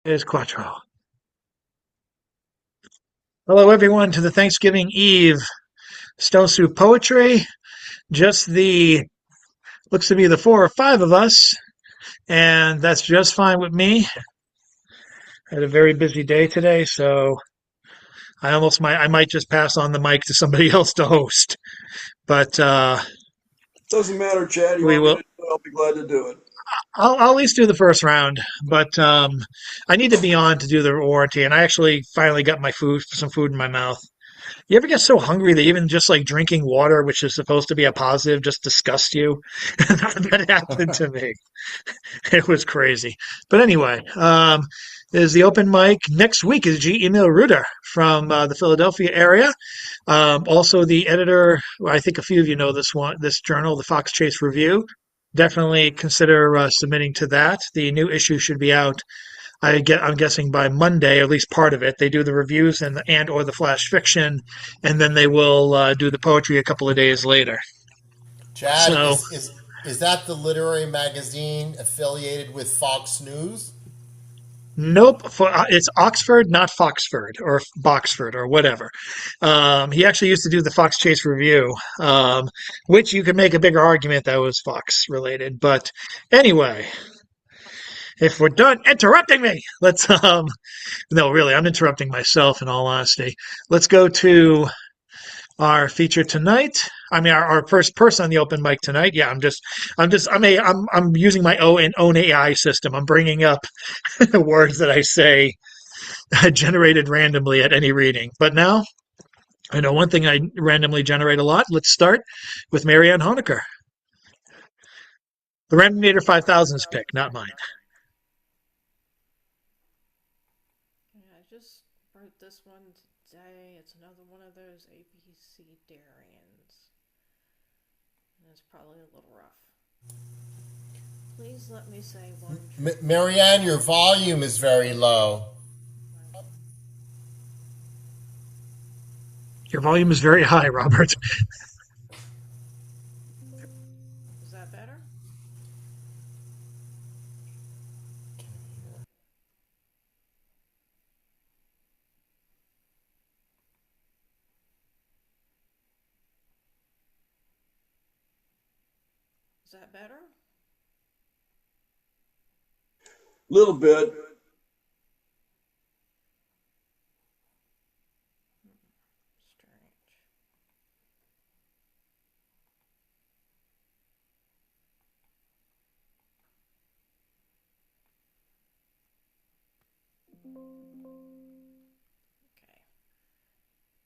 Is Quattro. Hello, everyone, to the Thanksgiving Eve Stone Soup Poetry. Just the looks to be the four or five of us, and that's just fine with me. I had a very busy day today, so I might just pass on the mic to somebody else to host. But Doesn't matter, Chad. You we want me will. to do it? I'll be glad to do it. I'll at least do the first round, but I need to be on to do the warranty, and I actually finally got some food in my mouth. You ever get so hungry that even just like drinking water, which is supposed to be a positive, just disgusts you? That happened to me. It was crazy. But anyway, there's the open mic. Next week is G. Emil Ruder from the Philadelphia area. Also, the editor, I think a few of you know this journal, the Fox Chase Review. Definitely consider submitting to that. The new issue should be out I'm guessing by Monday, or at least part of it. They do the reviews and or the flash fiction, and then they will do the poetry a couple of days later. Chad, So, is that the literary magazine affiliated with Fox News? nope, it's Oxford, not Foxford or Boxford or whatever. He actually used to do the Fox Chase Review, which you could make a bigger argument that was Fox related. But anyway, if we're done interrupting me, let's no, really, I'm interrupting myself in all honesty. Let's go to our feature tonight. I mean, our first person on the open mic tonight. Yeah, I'm using my own AI system. I'm bringing up words that I say generated randomly at any reading. But now I know one thing I randomly generate a lot. Let's start with Marianne Honecker. The Randomator 5000's pick, not mine. Yeah, I just wrote this one today. It's another one of those ABC Darians. And it's probably a little rough. Please let me say one true thing. Marianne, your volume is very low. Your volume is very high, Robert. Is that better? Is that better? Little bit. Strange.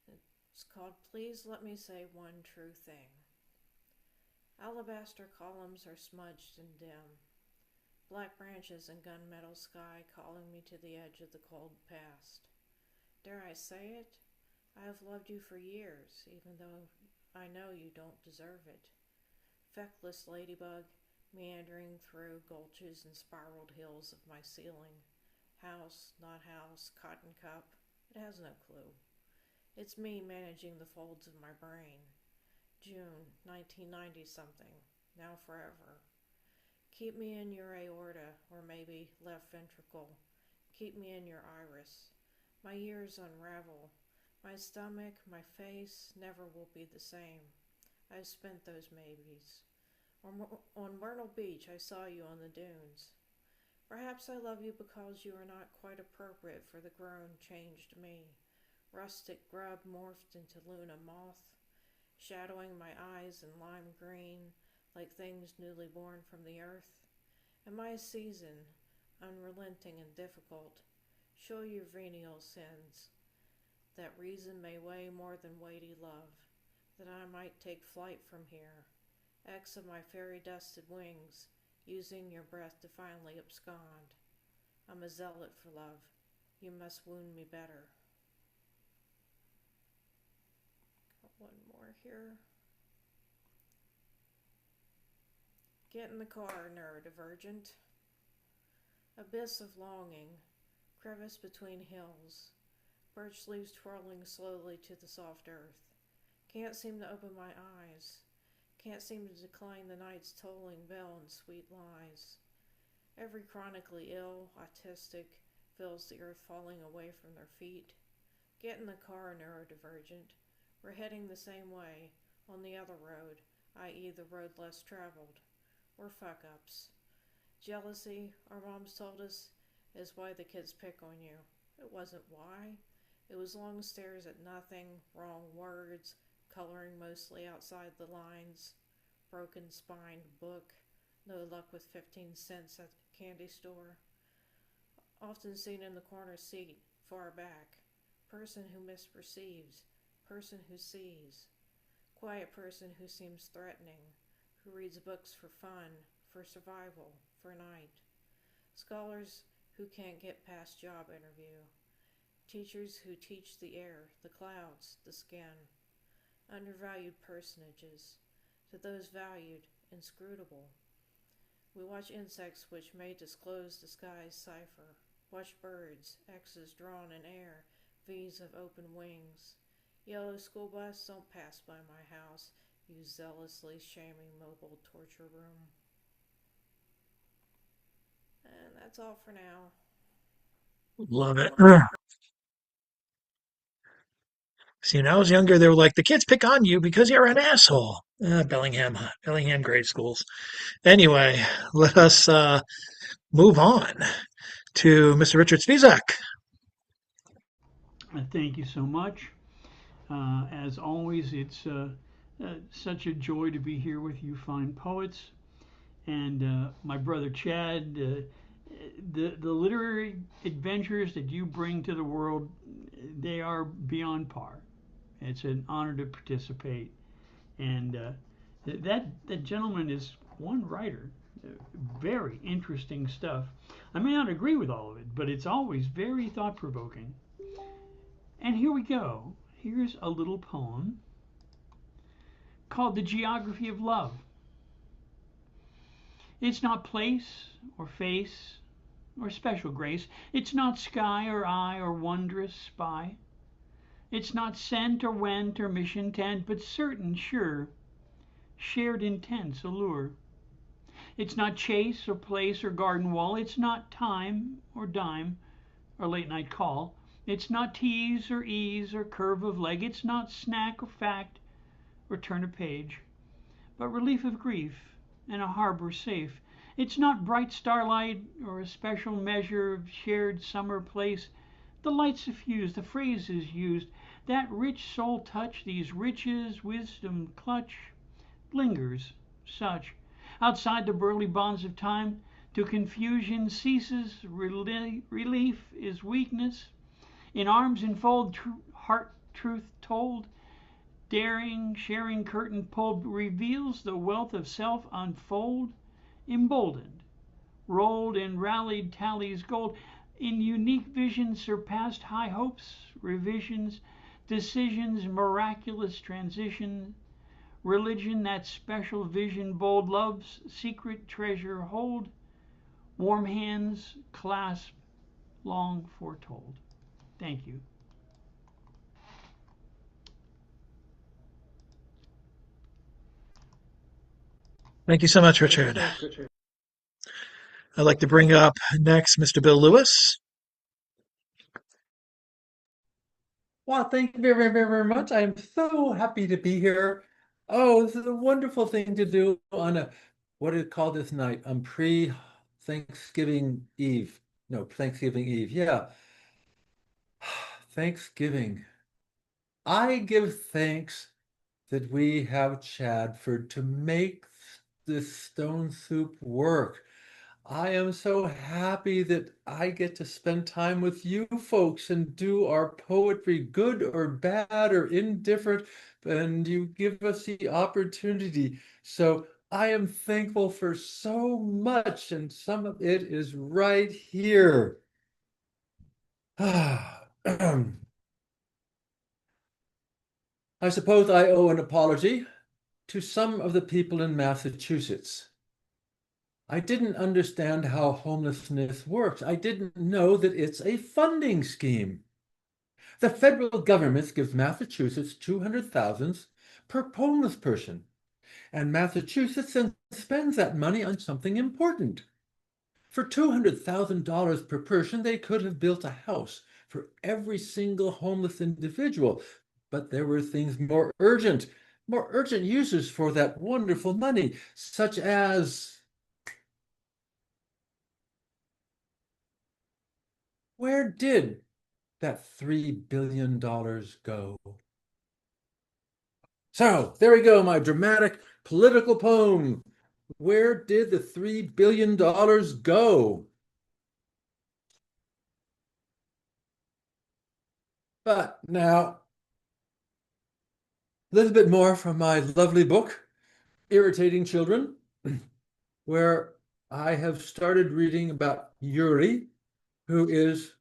Okay. It's called Please Let Me Say One True Thing. Alabaster columns are smudged and dim. Black branches and gunmetal sky calling me to the edge of the cold past. Dare I say it? I have loved you for years, even though I know you don't deserve it. Feckless ladybug, meandering through gulches and spiraled hills of my ceiling. House, not house, cotton cup, it has no clue. It's me managing the folds of my brain. June 1990 something, now forever. Keep me in your aorta, or maybe left ventricle. Keep me in your iris. My years unravel. My stomach, my face, never will be the same. I've spent those maybes. On Myrtle Beach, I saw you on the dunes. Perhaps I love you because you are not quite appropriate for the grown, changed me. Rustic grub morphed into Luna moth, shadowing my eyes in lime green, like things newly born from the earth. Am I a season, unrelenting and difficult? Show your venial sins, that reason may weigh more than weighty love, that I might take flight from here, X of my fairy dusted wings, using your breath to finally abscond. I'm a zealot for love. You must wound me better. Got one more here. Get in the car, neurodivergent. Abyss of longing, crevice between hills, birch leaves twirling slowly to the soft earth. Can't seem to open my eyes. Can't seem to decline the night's tolling bell and sweet lies. Every chronically ill, autistic, feels the earth falling away from their feet. Get in the car, neurodivergent. We're heading the same way, on the other road, i.e., the road less traveled. We're fuck ups. Jealousy, our moms told us, is why the kids pick on you. It wasn't why. It was long stares at nothing, wrong words, coloring mostly outside the lines, broken spined book, no luck with 15 cents at the candy store. Often seen in the corner seat, far back. Person who misperceives, person who sees. Quiet person who seems threatening, who reads books for fun, for survival, for night. Scholars who can't get past job interview. Teachers who teach the air, the clouds, the skin. Undervalued personages. To those valued, inscrutable. We watch insects which may disclose the sky's cipher. Watch birds, X's drawn in air, V's of open wings. Yellow school bus, don't pass by my house, you zealously shaming mobile torture room. And that's all for now. Love it. See, when I was younger, they were like, the kids pick on you because you're an asshole. Bellingham grade schools. Anyway, let us move on to Mr. Richard Spizak. Thank you so much. As always, it's such a joy to be here with you fine poets. And my brother Chad, the literary adventures that you bring to the world, they are beyond par. It's an honor to participate. And that gentleman is one writer. Very interesting stuff. I may not agree with all of it, but it's always very thought provoking. And here we go. Here's a little poem called The Geography of Love. It's not place or face or special grace. It's not sky or eye or wondrous spy. It's not scent or went or mission tent, but certain, sure, shared intense allure. It's not chase or place or garden wall. It's not time or dime or late night call. It's not tease or ease or curve of leg. It's not snack or fact or turn a page, but relief of grief and a harbor safe. It's not bright starlight or a special measure of shared summer place. The light suffused, the phrases used, that rich soul touch, these riches, wisdom clutch, lingers such. Outside the burly bonds of time, to confusion ceases, relief is weakness. In arms enfold, heart truth told, daring, sharing curtain pulled, reveals the wealth of self unfold, emboldened, rolled in rallied tallies gold, in unique vision surpassed high hopes, revisions, decisions, miraculous transition, religion, that special vision bold, love's secret treasure hold, warm hands clasp, long foretold. Thank you. Thank you so much, Richard. I'd like to bring up next Mr. Bill Lewis. Well, thank you very, very, very much. I am so happy to be here. Oh, this is a wonderful thing to do on a, what do you call this night? Pre-Thanksgiving Eve. No, Thanksgiving Eve. Yeah. Thanksgiving. I give thanks that we have Chadford to make this stone soup work. I am so happy that I get to spend time with you folks and do our poetry, good or bad or indifferent, and you give us the opportunity. So I am thankful for so much, and some of it is right here. I suppose I owe an apology to some of the people in Massachusetts. I didn't understand how homelessness works. I didn't know that it's a funding scheme. The federal government gives Massachusetts $200,000 per homeless person, and Massachusetts then spends that money on something important. For $200,000 per person, they could have built a house for every single homeless individual. But there were things more urgent uses for that wonderful money, such as where did that $3 billion go? So there we go, my dramatic political poem. Where did the $3 billion go? But now, a little bit more from my lovely book, Irritating Children, where I have started reading about Yuri, who is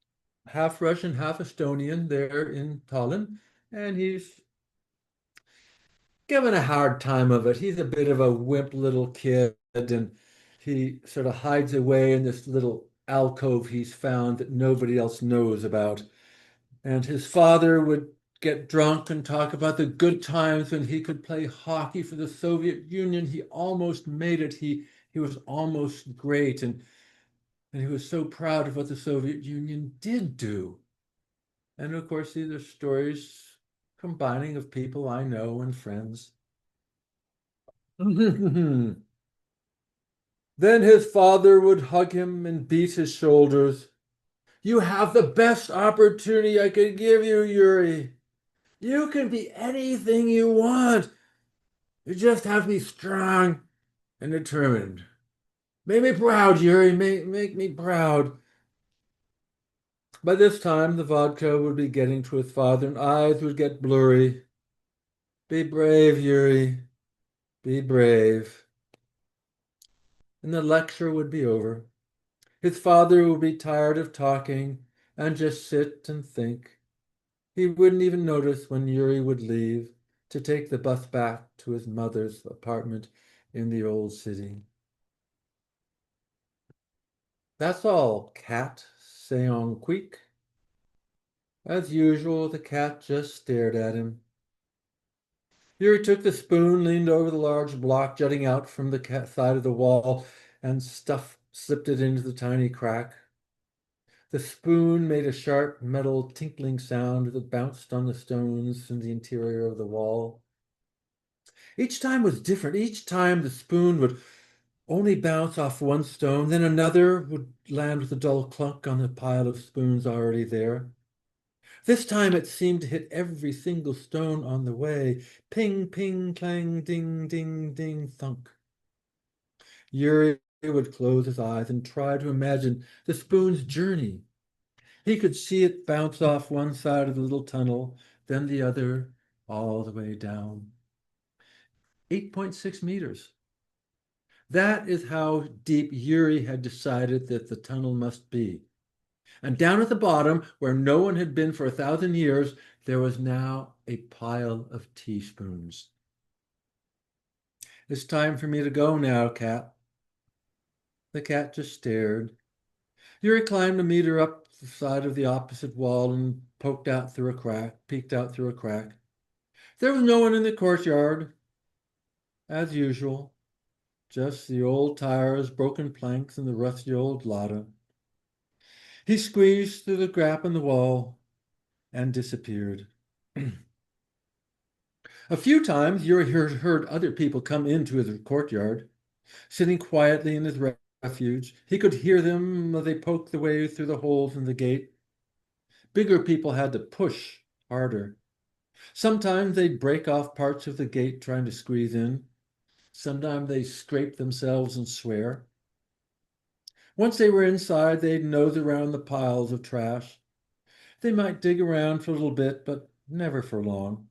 half Russian, half Estonian there in Tallinn, and he's given a hard time of it. He's a bit of a wimp little kid, and he sort of hides away in this little alcove he's found that nobody else knows about. And his father would get drunk and talk about the good times when he could play hockey for the Soviet Union. He almost made it. He was almost great, and he was so proud of what the Soviet Union did do. And of course, these are stories combining of people I know and friends. Then his father would hug him and beat his shoulders. You have the best opportunity I could give you, Yuri. You can be anything you want. You just have to be strong and determined. Make me proud, Yuri. Make me proud. By this time, the vodka would be getting to his father, and eyes would get blurry. Be brave, Yuri. Be brave. And the lecture would be over. His father would be tired of talking and just sit and think. He wouldn't even notice when Yuri would leave to take the bus back to his mother's apartment in the old city. That's all, cat, Seong Queek. As usual, the cat just stared at him. Yuri took the spoon, leaned over the large block jutting out from the side of the wall, and slipped it into the tiny crack. The spoon made a sharp metal tinkling sound that bounced on the stones in the interior of the wall. Each time was different. Each time the spoon would only bounce off one stone, then another would land with a dull clunk on the pile of spoons already there. This time it seemed to hit every single stone on the way. Ping, ping, clang, ding, ding, ding, thunk. Yuri would close his eyes and try to imagine the spoon's journey. He could see it bounce off one side of the little tunnel, then the other, all the way down. 8.6 meters. That is how deep Yuri had decided that the tunnel must be. And down at the bottom, where no one had been for 1,000 years, there was now a pile of teaspoons. It's time for me to go now, cat. The cat just stared. Yuri climbed a meter up the side of the opposite wall and peeked out through a crack. There was no one in the courtyard, as usual, just the old tires, broken planks, and the rusty old Lada. He squeezed through the gap in the wall and disappeared. A few times Yuri heard other people come into his courtyard, sitting quietly in his refuge. He could hear them as they poked their way through the holes in the gate. Bigger people had to push harder. Sometimes they'd break off parts of the gate trying to squeeze in. Sometimes they scraped themselves and swear. Once they were inside, they'd nose around the piles of trash. They might dig around for a little bit, but never for long.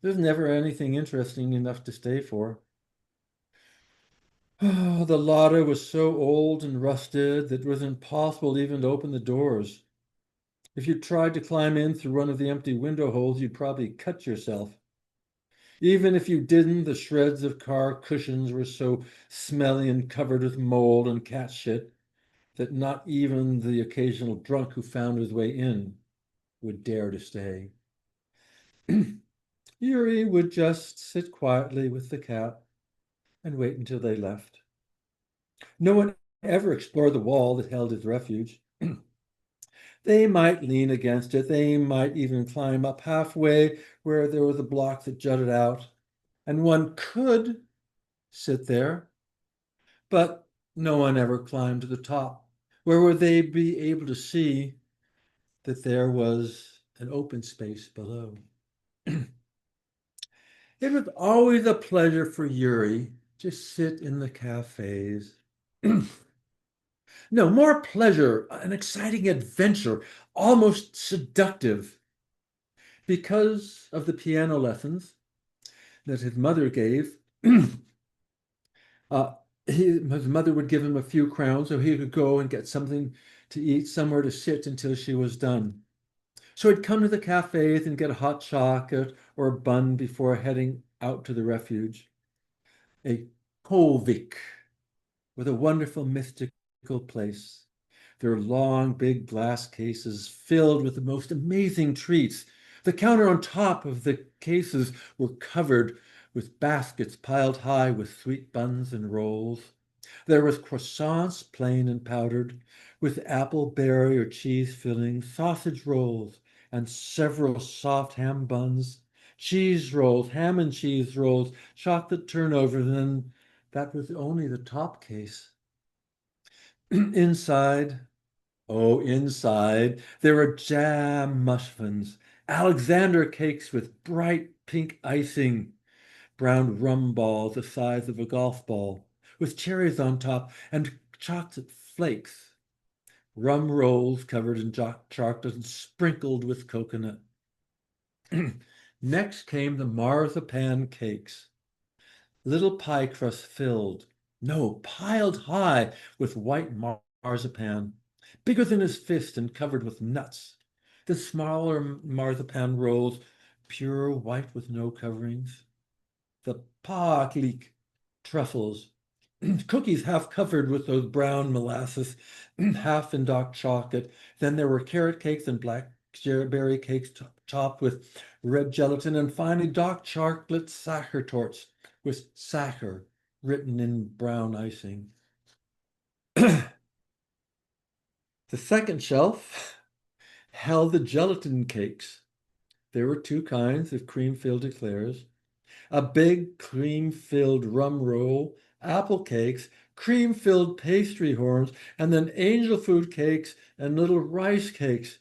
There's never anything interesting enough to stay for. Oh, the Lada was so old and rusted that it was impossible even to open the doors. If you tried to climb in through one of the empty window holes, you'd probably cut yourself. Even if you didn't, the shreds of car cushions were so smelly and covered with mold and cat shit that not even the occasional drunk who found his way in would dare to stay. Yuri would just sit quietly with the cat and wait until they left. No one ever explore the wall that held his refuge. They might lean against it, they might even climb up halfway where there was a block that jutted out, and one could sit there, but no one ever climbed to the top. Where would they be able to see that there was an open space below? It was always a pleasure for Yuri to sit in the cafes. No, more pleasure, an exciting adventure, almost seductive, because of the piano lessons that his mother gave. uh, his mother would give him a few crowns so he could go and get something to eat, somewhere to sit until she was done. So he'd come to the cafes and get a hot chocolate or a bun before heading out to the refuge. A Kolvik with a wonderful mystical place. Their long, big glass cases filled with the most amazing treats. The counter on top of the cases were covered with baskets piled high with sweet buns and rolls. There was croissants, plain and powdered, with apple, berry, or cheese fillings, sausage rolls, and several soft ham buns, cheese rolls, ham and cheese rolls, chocolate turnovers, and then that was only the top case. Inside, oh, inside, there were jam muffins, Alexander cakes with bright pink icing, brown rum balls the size of a golf ball, with cherries on top, and chocolate flakes, rum rolls covered in chocolate and sprinkled with coconut. Next came the marzipan cakes, little pie crust filled, no, piled high with white marzipan, bigger than his fist and covered with nuts. The smaller marzipan rolls, pure white with no coverings. The paklik truffles, cookies half covered with those brown molasses, half in dark chocolate. Then there were carrot cakes and blackberry cakes topped with red gelatin, and finally dark chocolate sacher torts with sacher written in brown icing. The second shelf held the gelatin cakes. There were two kinds of cream-filled eclairs, a big cream-filled rum roll, apple cakes, cream-filled pastry horns, and then angel food cakes and little rice cakes.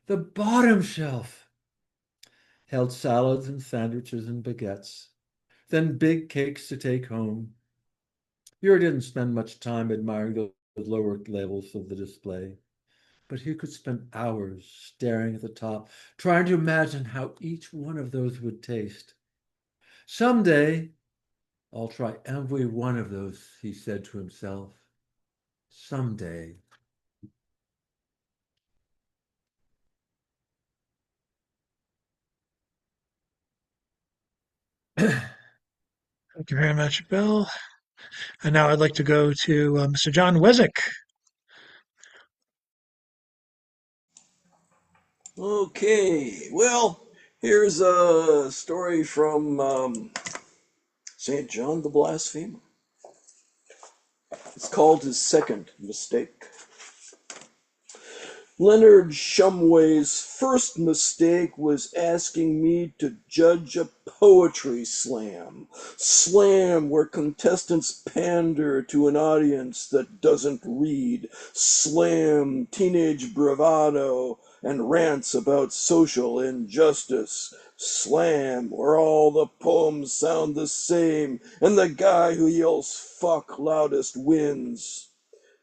The bottom shelf held salads and sandwiches and baguettes, then big cakes to take home. Yuri didn't spend much time admiring those lower levels of the display, but he could spend hours staring at the top, trying to imagine how each one of those would taste. Someday, I'll try every one of those, he said to himself. Someday. Thank you very much, Bill. And now I'd like to go to Mr. John Wezick. Okay, well, here's a story from St. John the Blasphemer. It's called His Second Mistake. Leonard Shumway's first mistake was asking me to judge a poetry slam. Slam where contestants pander to an audience that doesn't read. Slam teenage bravado and rants about social injustice. Slam where all the poems sound the same and the guy who yells fuck loudest wins.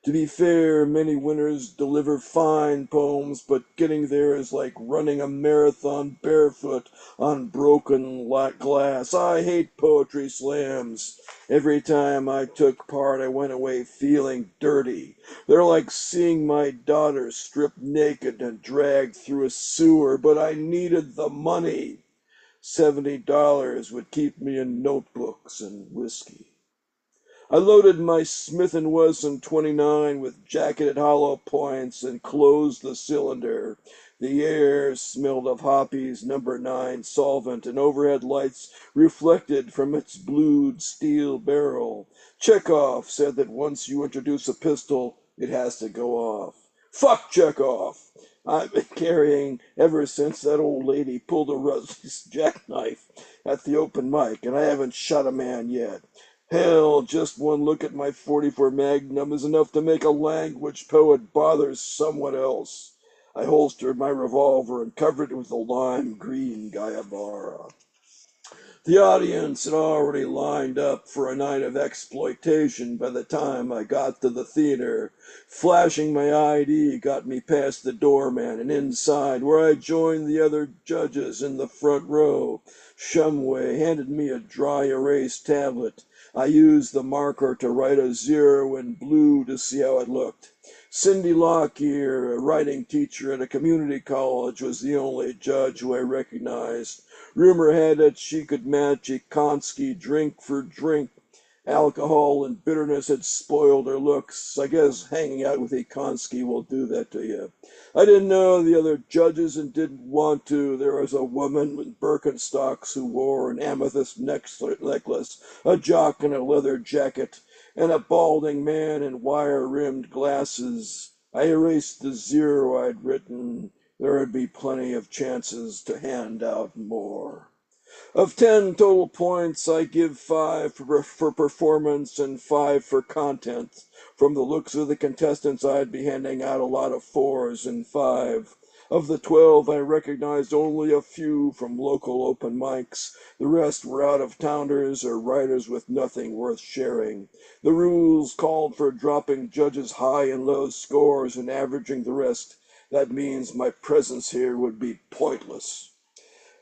To be fair, many winners deliver fine poems, but getting there is like running a marathon barefoot on broken glass. I hate poetry slams. Every time I took part, I went away feeling dirty. They're like seeing my daughter stripped naked and dragged through a sewer, but I needed the money. $70 would keep me in notebooks and whiskey. I loaded my Smith& and Wesson 29 with jacketed hollow points and closed the cylinder. The air smelled of Hoppy's number 9 solvent, and overhead lights reflected from its blued steel barrel. Chekhov said that once you introduce a pistol, it has to go off. Fuck Chekhov! I've been carrying ever since that old lady pulled a Russ's jackknife at the open mic, and I haven't shot a man yet. Hell, just one look at my 44 Magnum is enough to make a language poet bother someone else. I holstered my revolver and covered it with a lime green Gayabara. The audience had already lined up for a night of exploitation by the time I got to the theater. Flashing my ID got me past the doorman and inside, where I joined the other judges in the front row. Shumway handed me a dry erase tablet. I used the marker to write a 0 in blue to see how it looked. Cindy Lockyer, a writing teacher at a community college, was the only judge who I recognized. Rumor had it she could match Ekonski drink for drink. Alcohol and bitterness had spoiled her looks. I guess hanging out with Ekonski will do that to you. I didn't know the other judges and didn't want to. There was a woman with Birkenstocks who wore an amethyst necklace, a jock in a leather jacket, and a balding man in wire-rimmed glasses. I erased the 0 I'd written. There would be plenty of chances to hand out more. Of 10 total points, I give 5 for performance and 5 for content. From the looks of the contestants, I'd be handing out a lot of 4s and 5. Of the 12, I recognized only a few from local open mics. The rest were out-of-towners or writers with nothing worth sharing. The rules called for dropping judges' high and low scores and averaging the rest. That means my presence here would be pointless.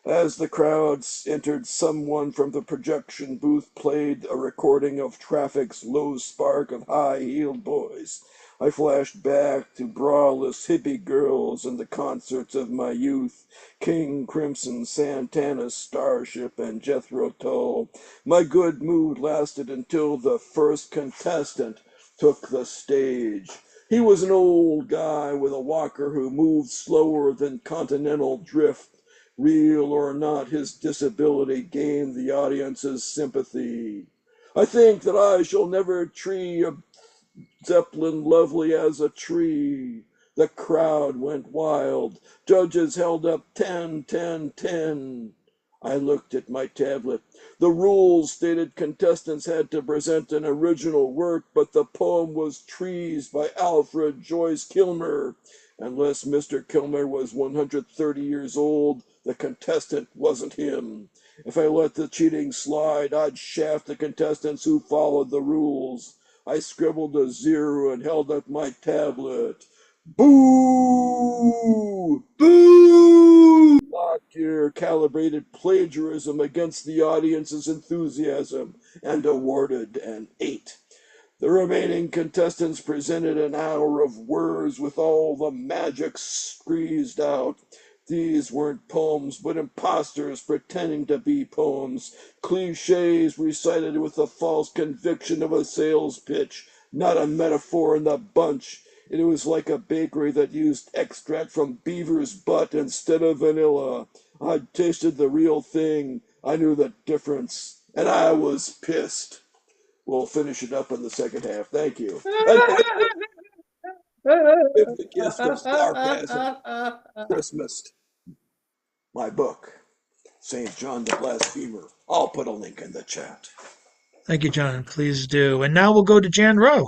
As the crowds entered, someone from the projection booth played a recording of Traffic's Low Spark of High-Heeled Boys. I flashed back to braless hippie girls and the concerts of my youth, King Crimson, Santana, Starship, and Jethro Tull. My good mood lasted until the first contestant took the stage. He was an old guy with a walker who moved slower than continental drift. Real or not, his disability gained the audience's sympathy. I think that I shall never tree a Zeppelin lovely as a tree. The crowd went wild. Judges held up 10, 10, 10. I looked at my tablet. The rules stated contestants had to present an original work, but the poem was Trees by Alfred Joyce Kilmer. Unless Mr. Kilmer was 130 years old, the contestant wasn't him. If I let the cheating slide, I'd shaft the contestants who followed the rules. I scribbled a 0 and held up my tablet. Boo! Boo! Lockyer calibrated plagiarism against the audience's enthusiasm and awarded an 8. The remaining contestants presented an hour of words with all the magic squeezed out. These weren't poems, but imposters pretending to be poems, cliches recited with the false conviction of a sales pitch, not a metaphor in the bunch. It was like a bakery that used extract from beaver's butt instead of vanilla. I'd tasted the real thing. I knew the difference, and I was pissed. We'll finish it up in the second half. Thank you. And give the gift of sarcasm, Christmas, my book, St. John the Blasphemer. I'll put a link in the chat. Thank you, John. Please do. And now we'll go to Jan Rowe.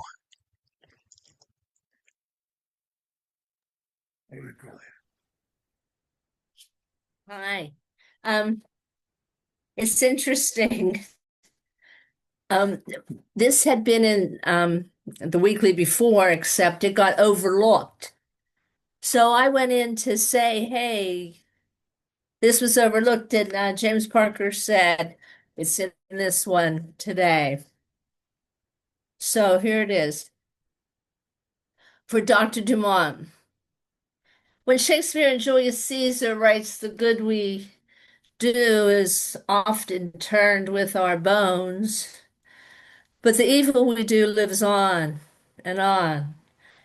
Hi. Um, it's interesting. Um, this had been in the weekly before, except it got overlooked. So I went in to say, hey, this was overlooked, and James Parker said it's in this one today. So here it is. For Dr. Dumont. When Shakespeare and Julius Caesar writes the good we do is often turned with our bones, But the evil we do lives on and on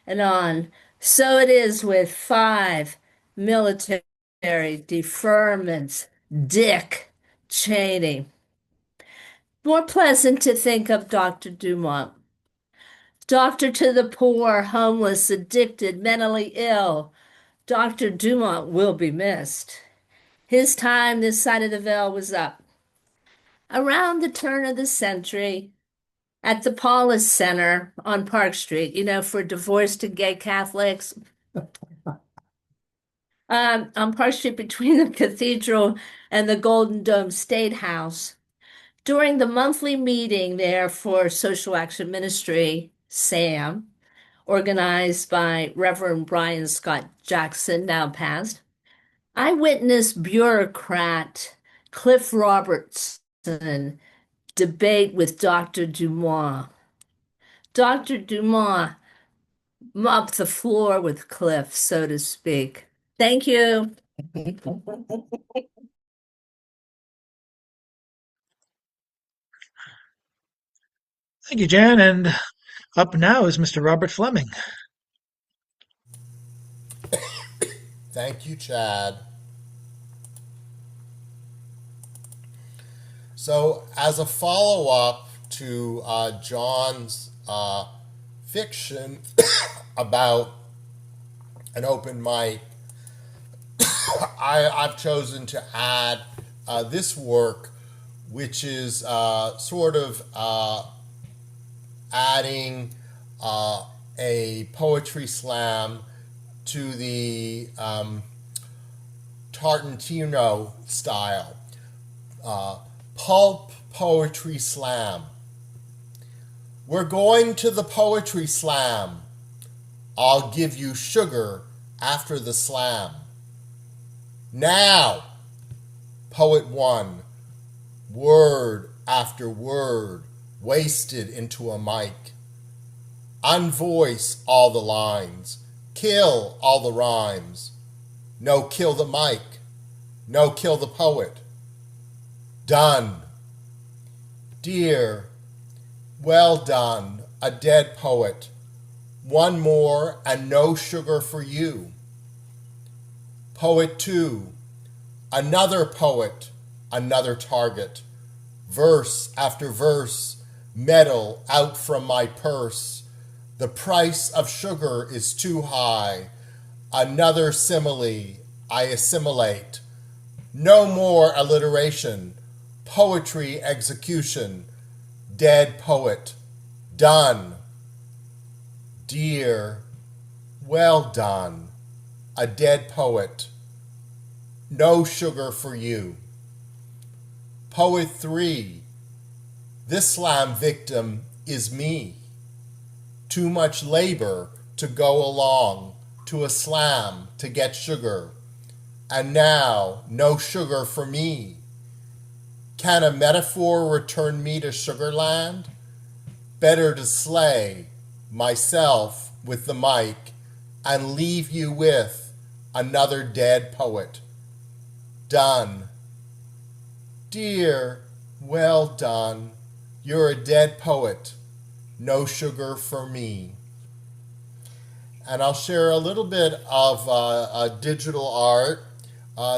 and on. So it is with 5 military deferments. Dick Cheney. More pleasant to think of Dr. Dumont. Doctor to the poor, homeless, addicted, mentally ill. Dr. Dumont will be missed. His time this side of the veil was up. Around the turn of the century, at the Paulus Center on Park Street, for divorced and gay Catholics, on Park Street between the cathedral and the Golden Dome State House, during the monthly meeting there for Social Action Ministry, SAM, organized by Reverend Brian Scott Jackson, now passed, I witnessed bureaucrat Cliff Robertson debate with Dr. Dumas. Dr. Dumas mopped the floor with Cliff, so to speak. Thank you. Thank you, Jan. And up now is Mr. Robert Fleming. Thank you, Chad. So, as a follow up to John's fiction about an open mic, I've chosen to add this work, which is sort of adding a poetry slam to the Tarantino style. Pulp poetry slam. We're going to the poetry slam. I'll give you sugar after the slam. Now, Poet 1, word after word, wasted into a mic. Unvoice all the lines. Kill all the rhymes. No, kill the mic. No, kill the poet. Done. Dear, well done, a dead poet. One more and no sugar for you. Poet 2, another poet, another target. Verse after verse, metal out from my purse. The price of sugar is too high. Another simile, I assimilate. No more alliteration. Poetry execution. Dead poet. Done. Dear, well done. A dead poet. No sugar for you. Poet 3. This slam victim is me. Too much labor to go along to a slam to get sugar. And now, no sugar for me. Can a metaphor return me to Sugarland? Better to slay myself with the mic and leave you with another dead poet. Done. Dear, well done. You're a dead poet. No sugar for me. And I'll share a little bit of digital art.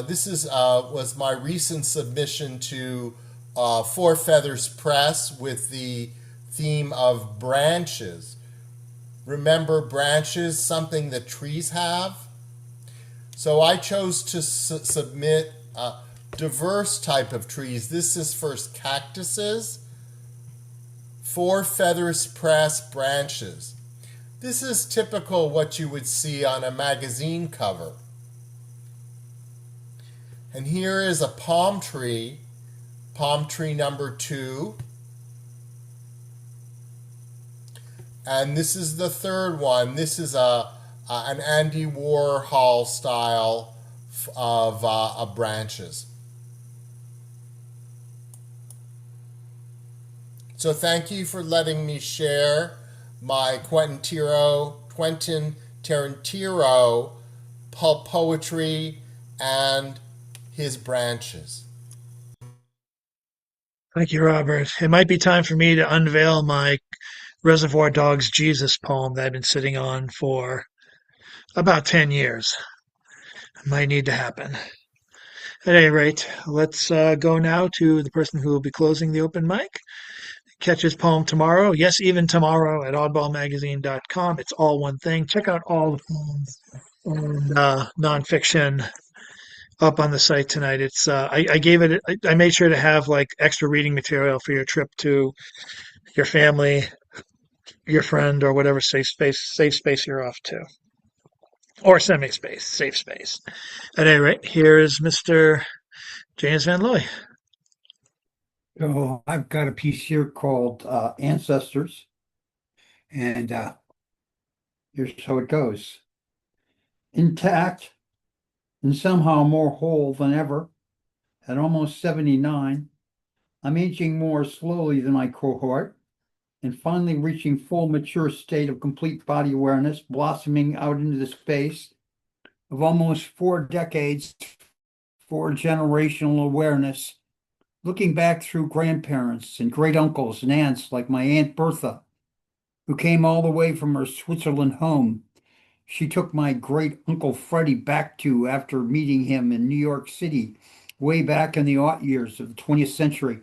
This was my recent submission to Four Feathers Press with the theme of branches. Remember branches, something that trees have? So I chose to submit a diverse type of trees. This is first cactuses. Four Feathers Press branches. This is typical what you would see on a magazine cover. And here is a palm tree number 2. And this is the third one. This is an Andy Warhol style of branches. So thank you for letting me share my Quentin Tarantino pulp poetry and his branches. Thank you, Robert. It might be time for me to unveil my Reservoir Dogs Jesus poem that I've been sitting on for about 10 years. It might need to happen. At any rate, let's go now to the person who will be closing the open mic. Catch his poem tomorrow. Yes, even tomorrow at oddballmagazine.com. It's all one thing. Check out all the poems and nonfiction up on the site tonight. I gave it. I made sure to have like extra reading material for your trip to your family, your friend, or whatever safe space you're off to, or semi-space, safe space. At any rate, here's Mr. James Van Loy. So I've got a piece here called Ancestors, and here's how it goes. Intact and somehow more whole than ever, at almost 79, I'm aging more slowly than my cohort and finally reaching full mature state of complete body awareness, blossoming out into the space of almost 4 decades, 4 generational awareness, looking back through grandparents and great uncles and aunts like my Aunt Bertha, who came all the way from her Switzerland home. She took my great Uncle Freddie back to after meeting him in New York City, way back in the aught years of the 20th century,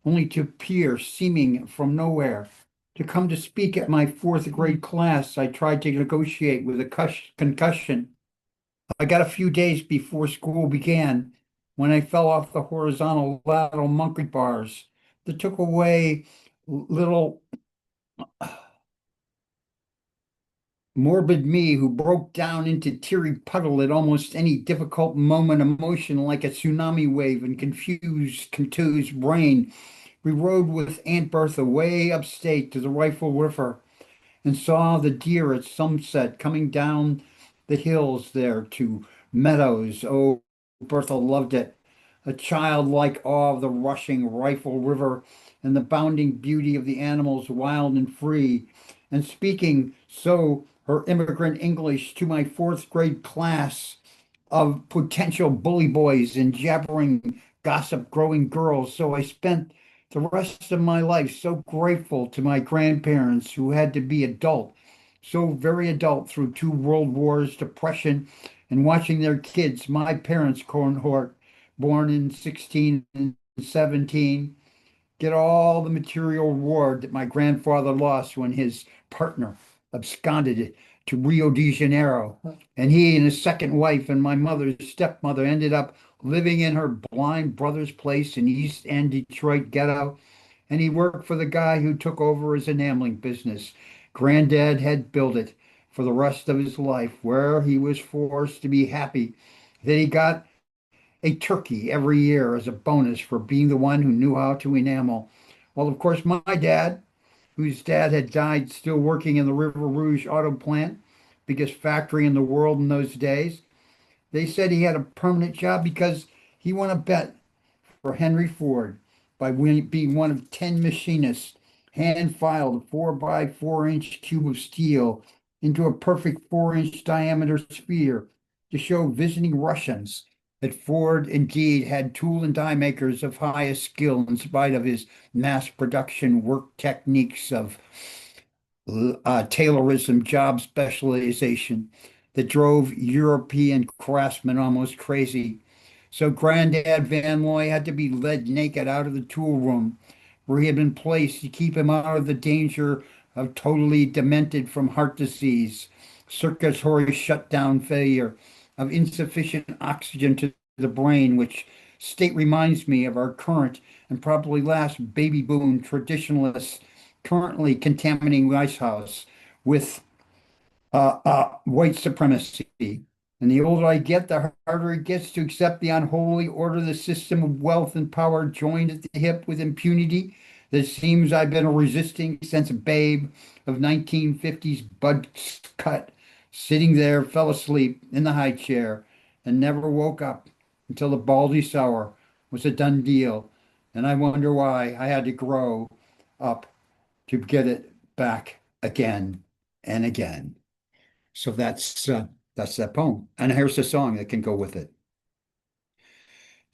only to appear seeming from nowhere. To come to speak at my fourth grade class, I tried to negotiate with a concussion. I got a few days before school began when I fell off the horizontal lateral monkey bars that took away little morbid me who broke down into teary puddle at almost any difficult moment emotion like a tsunami wave and confused brain. We rode with Aunt Bertha way upstate to the Rifle River and saw the deer at sunset coming down the hills there to meadows. Oh, Bertha loved it. A childlike awe of the rushing Rifle River and the bounding beauty of the animals wild and free. And speaking so her immigrant English to my fourth grade class of potential bully boys and jabbering, gossip growing girls. So I spent the rest of my life so grateful to my grandparents who had to be adult, so very adult through 2 world wars, depression, and watching their kids, my parents' cohort, born in 16 and 17, get all the material reward that my grandfather lost when his partner absconded to Rio de Janeiro. And he and his second wife and my mother's stepmother ended up living in her blind brother's place in East End Detroit ghetto. And he worked for the guy who took over his enameling business. Granddad had built it for the rest of his life, where he was forced to be happy that he got a turkey every year as a bonus for being the one who knew how to enamel. Well, of course, my dad, whose dad had died still working in the River Rouge auto plant, biggest factory in the world in those days, they said he had a permanent job because he won a bet for Henry Ford by being one of 10 machinists, hand filed a 4 by 4 inch cube of steel into a perfect 4 inch diameter sphere to show visiting Russians that Ford indeed had tool and die makers of highest skill in spite of his mass production work techniques of Taylorism job specialization that drove European craftsmen almost crazy. So Granddad Van Loy had to be led naked out of the tool room where he had been placed to keep him out of the danger of totally demented from heart disease, circulatory shutdown failure, of insufficient oxygen to the brain, which state reminds me of our current and probably last baby boom traditionalists currently contaminating Rice House with white supremacy. And the older I get, the harder it gets to accept the unholy order the system of wealth and power joined at the hip with impunity that seems I've been resisting since a babe of 1950s bud cut, sitting there, fell asleep in the high chair and never woke up until the baldy sour was a done deal. And I wonder why I had to grow up to get it back again and again. So that's that poem. And here's the song that can go with it.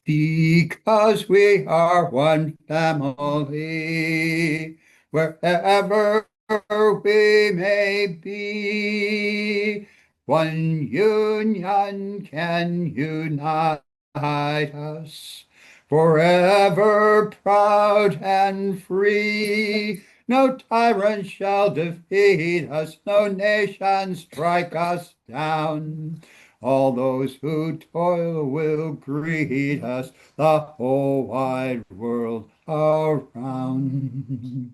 Because we are one family, wherever we may be, one union can unite us, forever proud and free. No tyrant shall defeat us, no nation strike us down. All those who toil will greet us, the whole wide world around.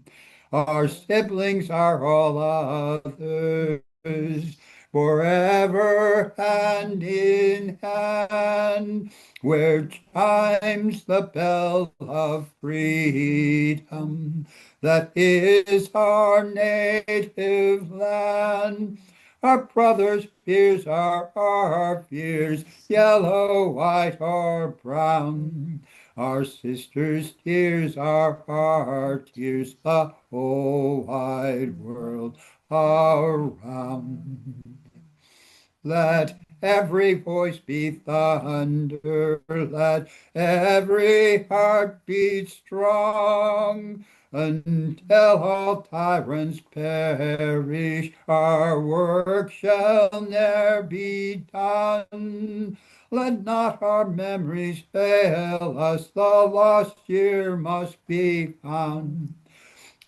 Our siblings are all others, forever hand in hand, where chimes the bell of freedom. That is our native land. Our brothers' fears are our fears, yellow, white, or brown. Our sisters' tears are our tears, the whole wide world around. Let every voice be thunder, let every heart beat strong, until all tyrants perish, our work shall ne'er be done. Let not our memories fail us, the lost year must be found.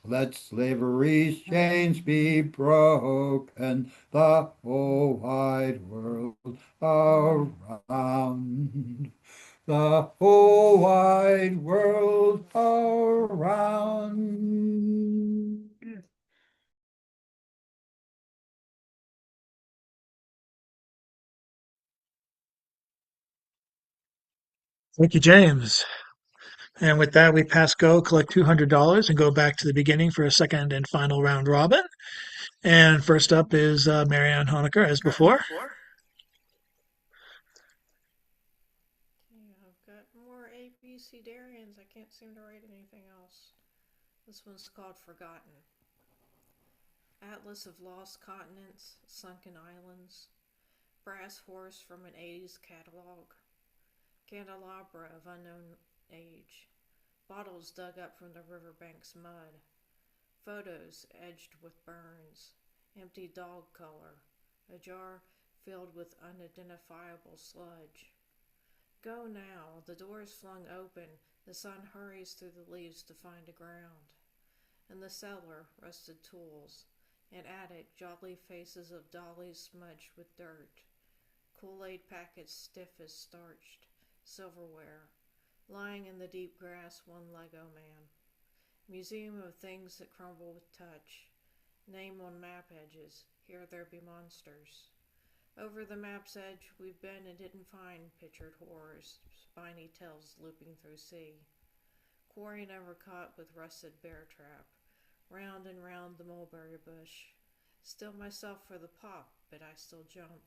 Let slavery's chains be broken, the whole wide world around. The whole wide world around. Thank you, James. And with that, we pass go, collect $200, and go back to the beginning for a second and final round robin. And first up is Marianne Honecker, as before. Okay, I've got more ABC Darians. I can't seem to write anything else. This one's called Forgotten. Atlas of Lost Continents, Sunken Islands, Brass Horse from an 80s catalog, Candelabra of Unknown Age, bottles dug up from the riverbank's mud, photos edged with burns, empty dog color, a jar filled with unidentifiable sludge. Go now, the door is flung open, the sun hurries through the leaves to find a ground. In the cellar, rusted tools. In attic, jolly faces of dollies smudged with dirt. Kool-Aid packets stiff as starched. Silverware. Lying in the deep grass, one Lego man. Museum of things that crumble with touch. Name on map edges. Here there be monsters. Over the map's edge we've been and didn't find pictured horrors, spiny tails looping through sea. Quarry never caught with rusted bear trap. Round and round the mulberry bush. Still myself for the pop, but I still jump.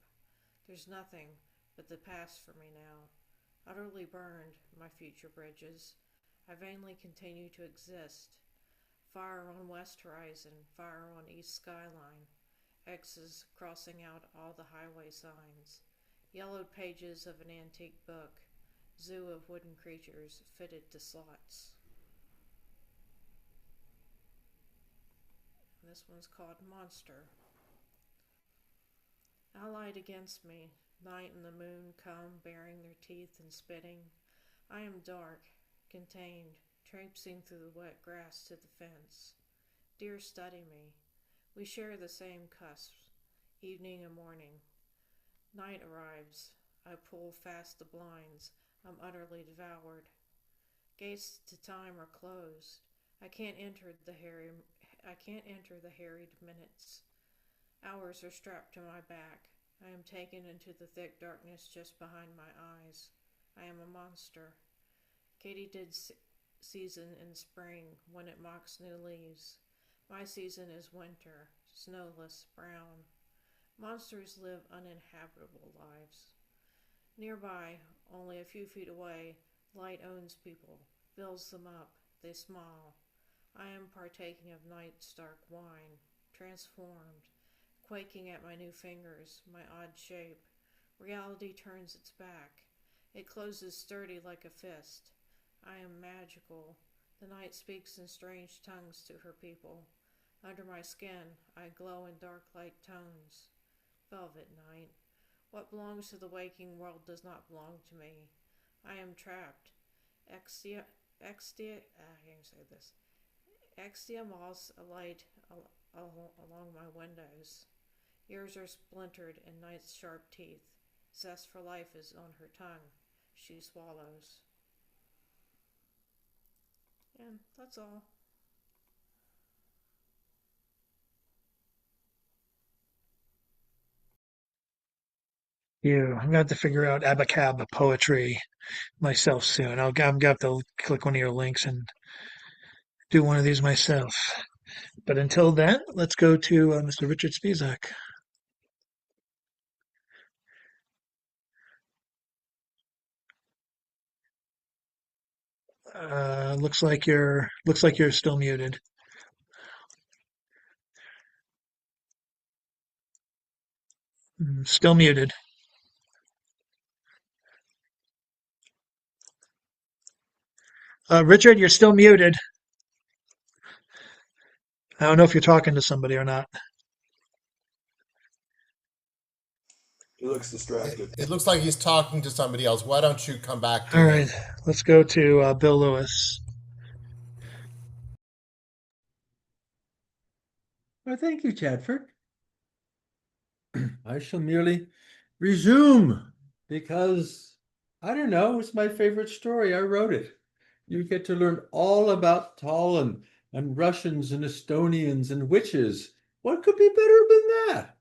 There's nothing but the past for me now. Utterly burned, my future bridges. I vainly continue to exist. Fire on west horizon, fire on east skyline. X's crossing out all the highway signs. Yellowed pages of an antique book. Zoo of wooden creatures fitted to slots. This one's called Monster. Allied against me, night and the moon come baring their teeth and spitting. I am dark, contained, traipsing through the wet grass to the fence. Dear, study me. We share the same cusps, evening and morning. Night arrives. I pull fast the blinds. I'm utterly devoured. Gates to time are closed. I can't enter the harried minutes. Hours are strapped to my back. I am taken into the thick darkness just behind my eyes. I am a monster. Katydid's season in spring, when it mocks new leaves. My season is winter, snowless, brown. Monsters live uninhabitable lives. Nearby, only a few feet away, light owns people, fills them up. They smile. I am partaking of night's dark wine, transformed, quaking at my new fingers, my odd shape. Reality turns its back. It closes sturdy like a fist. I am magical. The night speaks in strange tongues to her people. Under my skin, I glow in dark light tones. Velvet night. What belongs to the waking world does not belong to me. I am trapped. I can't say this. Extia moths alight along my windows. Ears are splintered in night's sharp teeth. Zest for life is on her tongue. She swallows. And that's all. I'm gonna have to figure out abacab poetry myself soon. I'm gonna have to click one of your links and do one of these myself. But until then, let's go to Mr. Richard Spizak. Looks like you're still muted. Still muted. Richard, you're still muted. I don't know if you're talking to somebody or not. He looks distracted. It looks like he's talking to somebody else. Why don't you come back to All right, him? let's go to Bill Lewis. Well, thank you, Chadford. I shall merely resume because I don't know, it's my favorite story. I wrote it. You get to learn all about Tallinn and Russians and Estonians and witches. What could be better than that?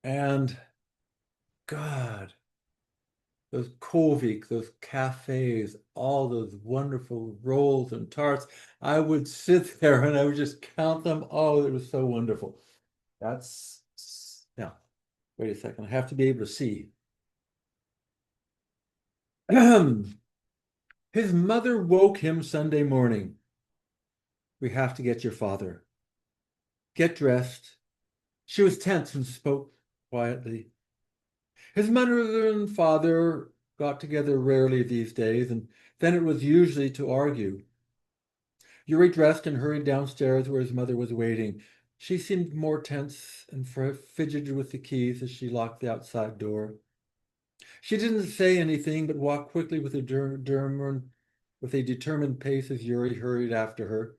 And God, those Kovik, those cafes, all those wonderful rolls and tarts. I would sit there and I would just count them. Oh, it was so wonderful. That's, yeah. Wait a second. I have to be able to see. His mother woke him Sunday morning. We have to get your father. Get dressed. She was tense and spoke quietly. His mother and father got together rarely these days, and then it was usually to argue. Yuri dressed and hurried downstairs where his mother was waiting. She seemed more tense and fidgeted with the keys as she locked the outside door. She didn't say anything, but walked quickly with a determined pace as Yuri hurried after her.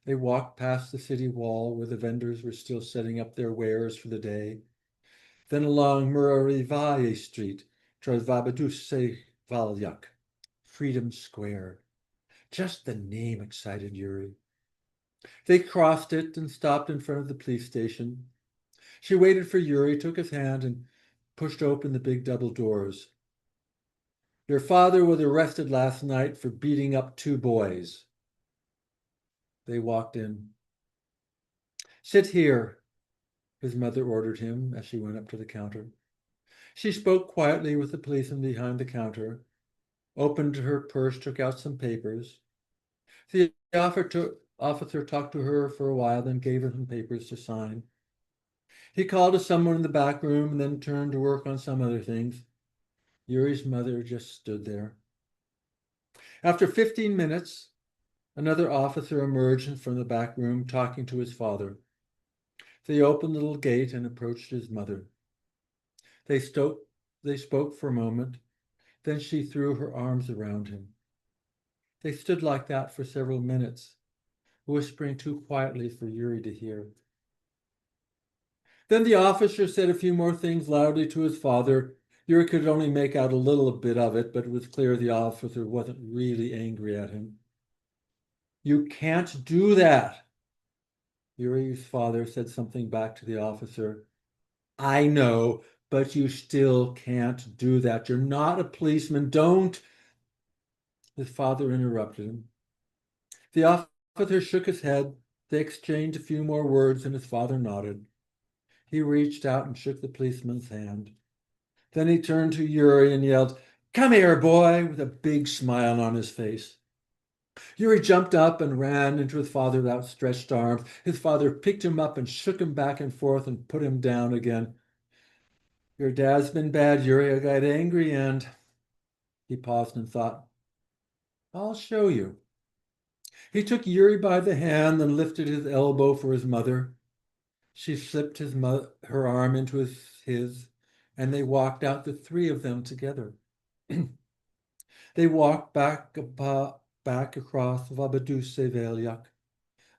They walked past the city wall where the vendors were still setting up their wares for the day, then along Murarivaye Street, Trasvabaduse Valyak, Freedom Square. Just the name excited Yuri. They crossed it and stopped in front of the police station. She waited for Yuri, took his hand, and pushed open the big double doors. Your father was arrested last night for beating up two boys. They walked in. Sit here, his mother ordered him as she went up to the counter. She spoke quietly with the policeman behind the counter, opened her purse, took out some papers. The officer talked to her for a while, then gave her some papers to sign. He called to someone in the back room and then turned to work on some other things. Yuri's mother just stood there. After 15 minutes, another officer emerged from the back room talking to his father. They opened the little gate and approached his mother. They spoke for a moment. Then she threw her arms around him. They stood like that for several minutes, whispering too quietly for Yuri to hear. Then the officer said a few more things loudly to his father. Yuri could only make out a little bit of it, but it was clear the officer wasn't really angry at him. You can't do that. Yuri's father said something back to the officer. I know, but you still can't do that. You're not a policeman. Don't. His father interrupted him. The officer shook his head. They exchanged a few more words, and his father nodded. He reached out and shook the policeman's hand. Then he turned to Yuri and yelled, Come here, boy, with a big smile on his face. Yuri jumped up and ran into his father with outstretched arms. His father picked him up and shook him back and forth and put him down again. Your dad's been bad, Yuri. I got angry and he paused and thought, I'll show you. He took Yuri by the hand and lifted his elbow for his mother. She slipped her arm into his, and they walked out, the three of them together. They walked back across Vabaduse Velyak,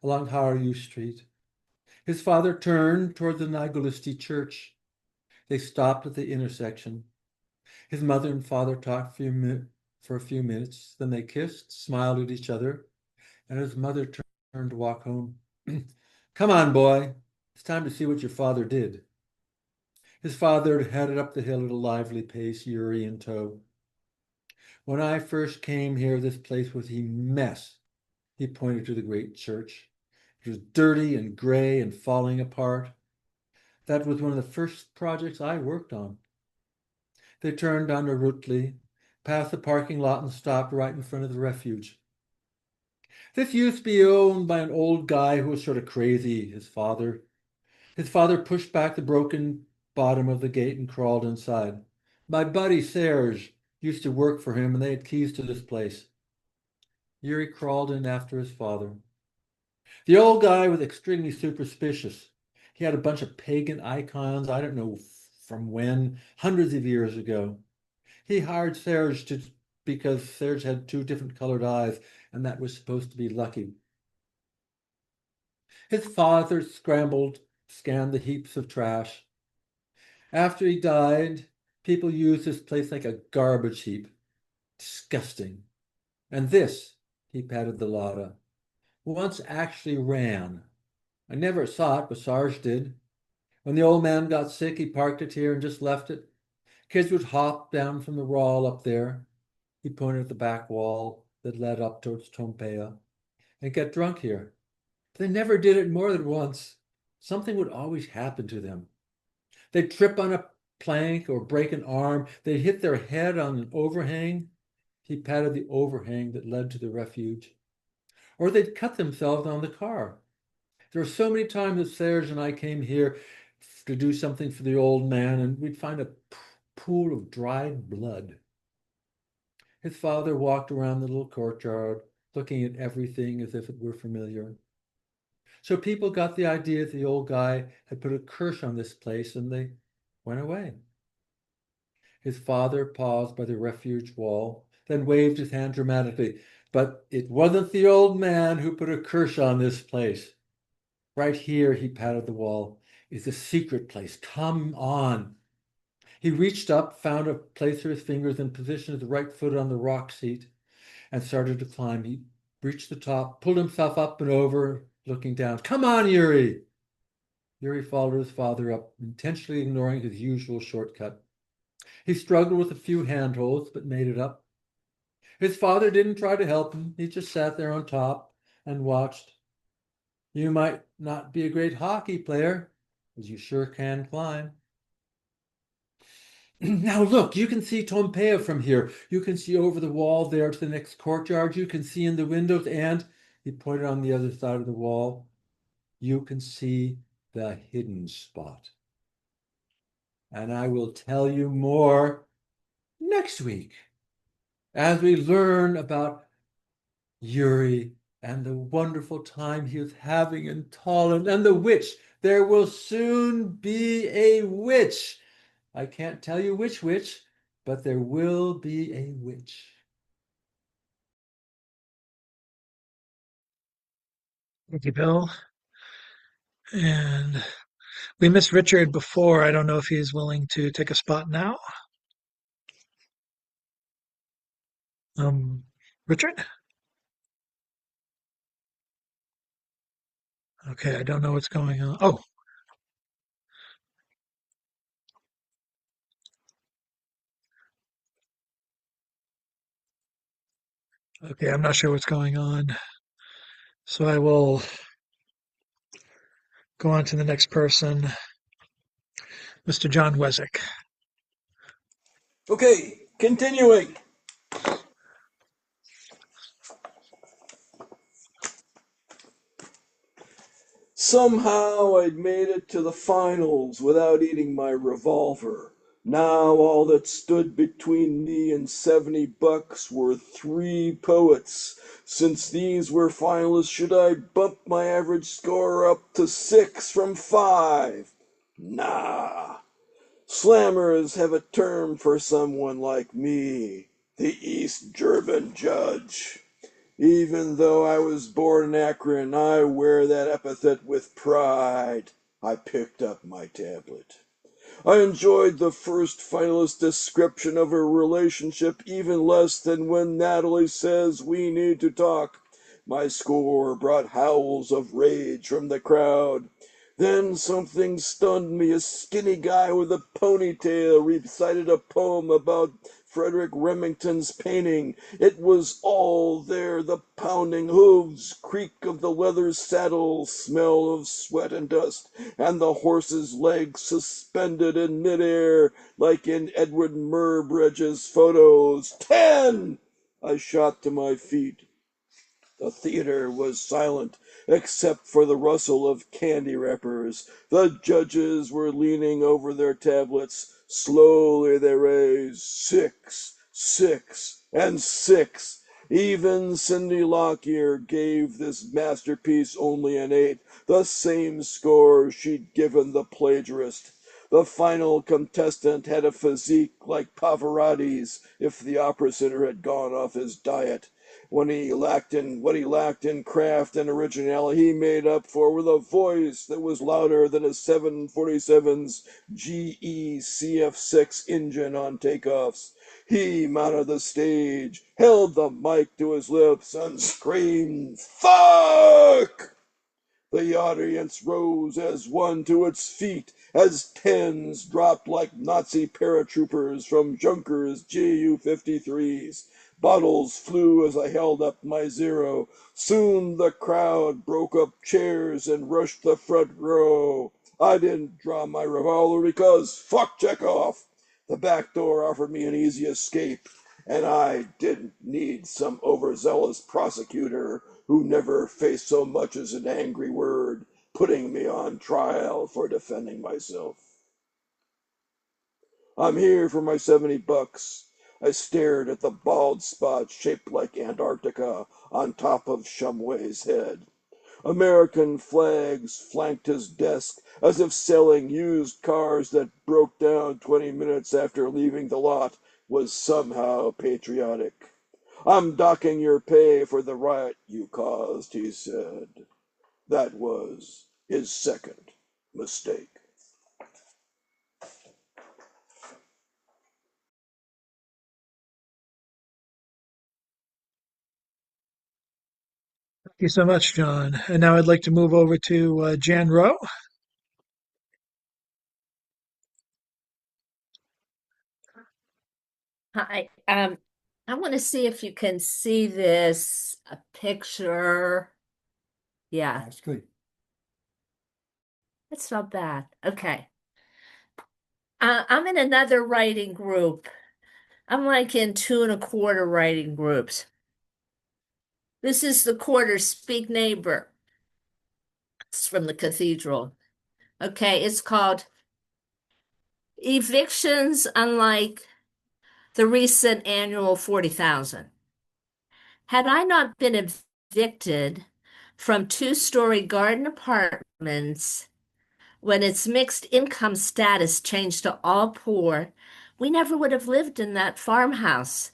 along Harayu Street. His father turned toward the Nagolisti church. They stopped at the intersection. His mother and father talked for a few minutes. Then they kissed, smiled at each other, and his mother turned to walk home. Come on, boy. It's time to see what your father did. His father headed up the hill at a lively pace, Yuri in tow. When I first came here, this place was a mess. He pointed to the great church. It was dirty and gray and falling apart. That was one of the first projects I worked on. They turned onto Rutli, passed the parking lot, and stopped right in front of the refuge. This used to be owned by an old guy who was sort of crazy, his father. His father pushed back the broken bottom of the gate and crawled inside. My buddy Serge used to work for him, and they had keys to this place. Yuri crawled in after his father. The old guy was extremely superstitious. He had a bunch of pagan icons, I don't know from when, hundreds of years ago. He hired because Serge had two different colored eyes, and that was supposed to be lucky. His father scanned the heaps of trash. After he died, people used this place like a garbage heap. Disgusting. And this, he patted the Lada, once actually ran. I never saw it, but Sarge did. When the old man got sick, he parked it here and just left it. Kids would hop down from the wall up there. He pointed at the back wall that led up towards Tompea and get drunk here. But they never did it more than once. Something would always happen to them. They'd trip on a plank or break an arm. They'd hit their head on an overhang. He patted the overhang that led to the refuge. Or they'd cut themselves on the car. There were so many times that Serge and I came here to do something for the old man, and we'd find a pool of dried blood. His father walked around the little courtyard, looking at everything as if it were familiar. So people got the idea that the old guy had put a curse on this place, and they went away. His father paused by the refuge wall, then waved his hand dramatically. But it wasn't the old man who put a curse on this place. Right here, he patted the wall, is a secret place. Come on. He reached up, found a place for his fingers, and positioned his right foot on the rock seat and started to climb. He reached the top, pulled himself up and over, looking down. Come on, Yuri. Yuri followed his father up, intentionally ignoring his usual shortcut. He struggled with a few handholds, but made it up. His father didn't try to help him. He just sat there on top and watched. You might not be a great hockey player, but you sure can climb. Now look, you can see Tompea from here. You can see over the wall there to the next courtyard. You can see in the windows, and he pointed on the other side of the wall. You can see the hidden spot. And I will tell you more next week as we learn about Yuri and the wonderful time he is having in Tallinn and the witch. There will soon be a witch. I can't tell you which witch, but there will be a witch. Thank you, Bill. And we missed Richard before. I don't know if he's willing to take a spot now. Um, Richard? Okay, I don't know what's going on. Oh, okay, I'm not sure what's going on. So I will go on to the next person, Mr. John Wezick. Okay, continuing. Somehow I'd made it to the finals without eating my revolver. Now all that stood between me and $70 were three poets. Since these were finalists, should I bump my average score up to 6 from 5? Nah. Slammers have a term for someone like me, the East German judge. Even though I was born in Akron, I wear that epithet with pride. I picked up my tablet. I enjoyed the first finalist description of her relationship even less than when Natalie says we need to talk. My score brought howls of rage from the crowd. Then something stunned me. A skinny guy with a ponytail recited a poem about Frederick Remington's painting. It was all there, the pounding hooves, creak of the leather saddle, smell of sweat and dust, and the horse's legs suspended in midair, like in Edward Murbridge's photos. 10! I shot to my feet. The theater was silent, except for the rustle of candy wrappers. The judges were leaning over their tablets. Slowly they raised 6, 6, and 6. Even Cindy Lockyer gave this masterpiece only an 8, the same score she'd given the plagiarist. The final contestant had a physique like Pavarotti's if the opera singer had gone off his diet. What he lacked in craft and originality, he made up for with a voice that was louder than a 747's GE CF6 engine on takeoffs. He mounted the stage, held the mic to his lips, and screamed, "Fuck!" The audience rose as one to its feet as tens dropped like Nazi paratroopers from Junkers Ju-53s. Bottles flew as I held up my zero. Soon the crowd broke up chairs and rushed the front row. I didn't draw my revolver because fuck Chekhov. The back door offered me an easy escape, and I didn't need some overzealous prosecutor who never faced so much as an angry word, putting me on trial for defending myself. I'm here for my $70. I stared at the bald spot shaped like Antarctica on top of Shumway's head. American flags flanked his desk as if selling used cars that broke down 20 minutes after leaving the lot was somehow patriotic. I'm docking your pay for the riot you caused, he said. That was his second mistake. Thank you so much, John. And now I'd like to move over to Jan Rowe. Hi. I want to see if you can see this a picture. Yeah, That's good. it's not bad. Okay. I'm in another writing group. I'm like in 2 1/4 writing groups. This is the quarter Speak Neighbor. It's from the cathedral. Okay, it's called Evictions Unlike the Recent Annual 40,000. Had I not been evicted from 2-story garden apartments when its mixed income status changed to all poor, we never would have lived in that farmhouse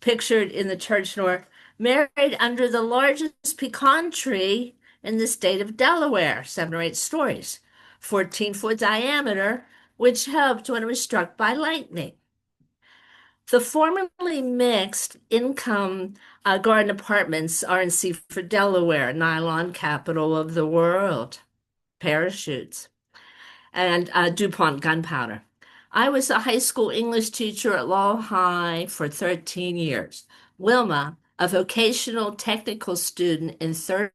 pictured in the church nor married under the largest pecan tree in the state of Delaware, 7 or 8 stories, 14-foot diameter, which helped when it was struck by lightning. The formerly mixed income garden apartments are in Seaford, Delaware, nylon capital of the world, parachutes, and DuPont gunpowder. I was a high school English teacher at Lowell High for 13 years. Wilma, a vocational technical student in third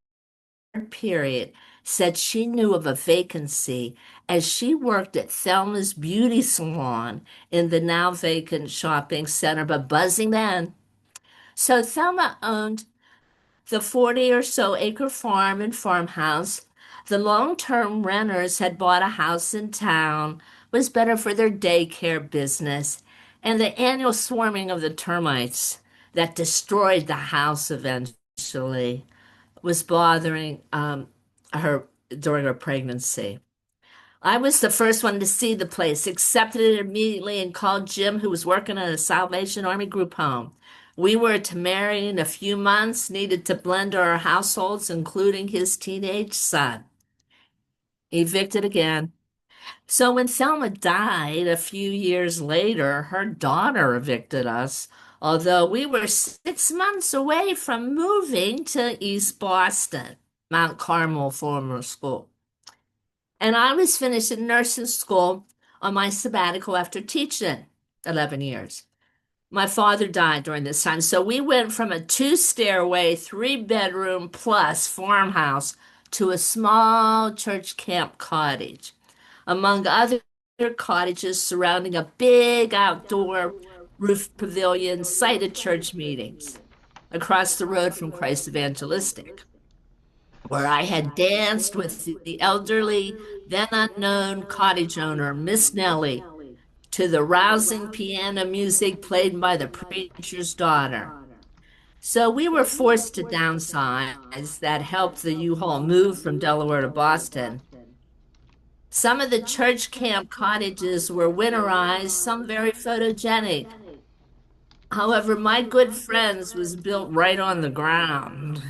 period, said she knew of a vacancy as she worked at Thelma's Beauty Salon in the now vacant shopping center, but buzzing then. So Thelma owned the 40 or so acre farm and farmhouse. The long-term renters had bought a house in town was better for their daycare business, and the annual swarming of the termites that destroyed the house eventually was bothering her during her pregnancy. I was the first one to see the place, accepted it immediately, and called Jim, who was working at a Salvation Army group home. We were to marry in a few months, needed to blend our households, including his teenage son. Evicted again. So when Thelma died a few years later, her daughter evicted us, although we were 6 months away from moving to East Boston, Mount Carmel Formal School. And I was finishing nursing school on my sabbatical after teaching 11 years. My father died during this time. So we went from a two-stairway, three-bedroom plus farmhouse to a small church camp cottage, among other cottages surrounding a big outdoor roof pavilion site at church meetings across the road from Christ Evangelistic, where I had danced with the elderly, then unknown cottage owner, Miss Nellie, to the rousing piano music played by the preacher's daughter. So we were forced to downsize. That helped the U-Haul move from Delaware to Boston. Some of the church camp cottages were winterized, some very photogenic. However, my good friends was built right on the ground.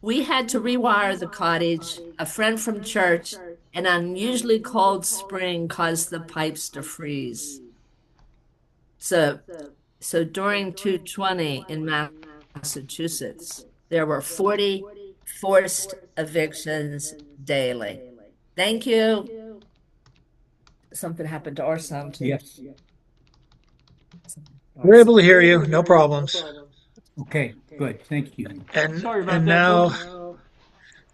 We had to rewire the cottage. A friend from church, an unusually cold spring caused the pipes to freeze. So, so during 220 in Massachusetts, there were 40 forced evictions daily. Thank you. Something happened to our sound too. Yes. We're able to hear you, no problems. Okay, good. Thank you. And Sorry about and that, now, folks.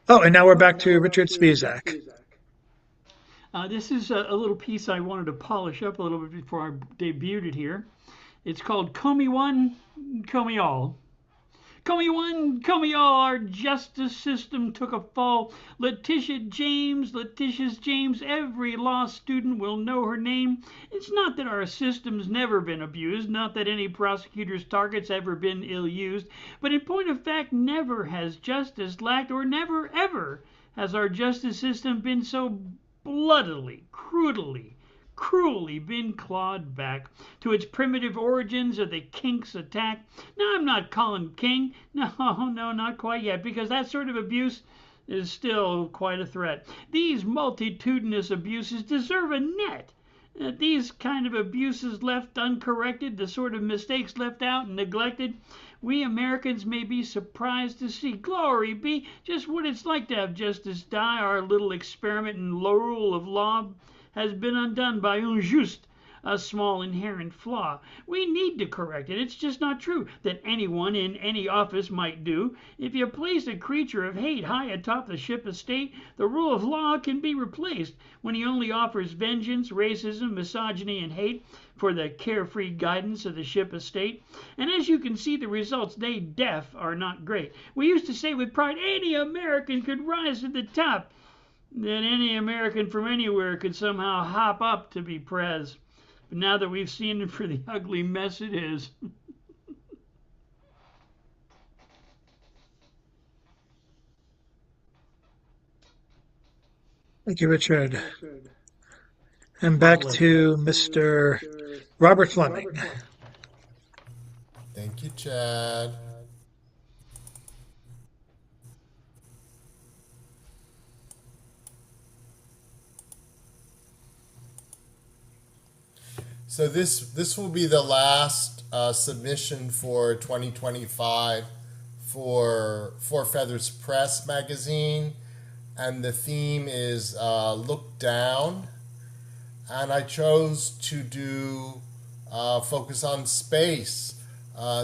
oh, and now we're back to Richard Spizak. This is a little piece I wanted to polish up a little bit before I debuted it here. It's called Comey One, Comey All. Comey One, Comey All, our justice system took a fall. Letitia's James, every law student will know her name. It's not that our system's never been abused, not that any prosecutor's target's ever been ill-used, but in point of fact, never has justice lacked, or never ever has our justice system been so bloodily, cruelly been clawed back to its primitive origins of the Kinks attack. Now, I'm not calling King. No, not quite yet, because that sort of abuse is still quite a threat. These multitudinous abuses deserve a net. These kind of abuses left uncorrected, the sort of mistakes left out and neglected, we Americans may be surprised to see. Glory be, just what it's like to have justice die. Our little experiment in rule of law has been undone by un juste, a small inherent flaw. We need to correct it. It's just not true that anyone in any office might do. If you place a creature of hate high atop the ship of state, the rule of law can be replaced when he only offers vengeance, racism, misogyny, and hate for the carefree guidance of the ship of state. And as you can see, the results, they are not great. We used to say with pride, any American could rise to the top. That any American from anywhere could somehow hop up to be prez. But now that we've seen it for the ugly mess it is. Thank you, Richard. And back to Mr. Robert Fleming. Thank you, Chad. So this will be the last submission for 2025 for Four Feathers Press magazine, and the theme is Look Down. And I chose to do focus on space.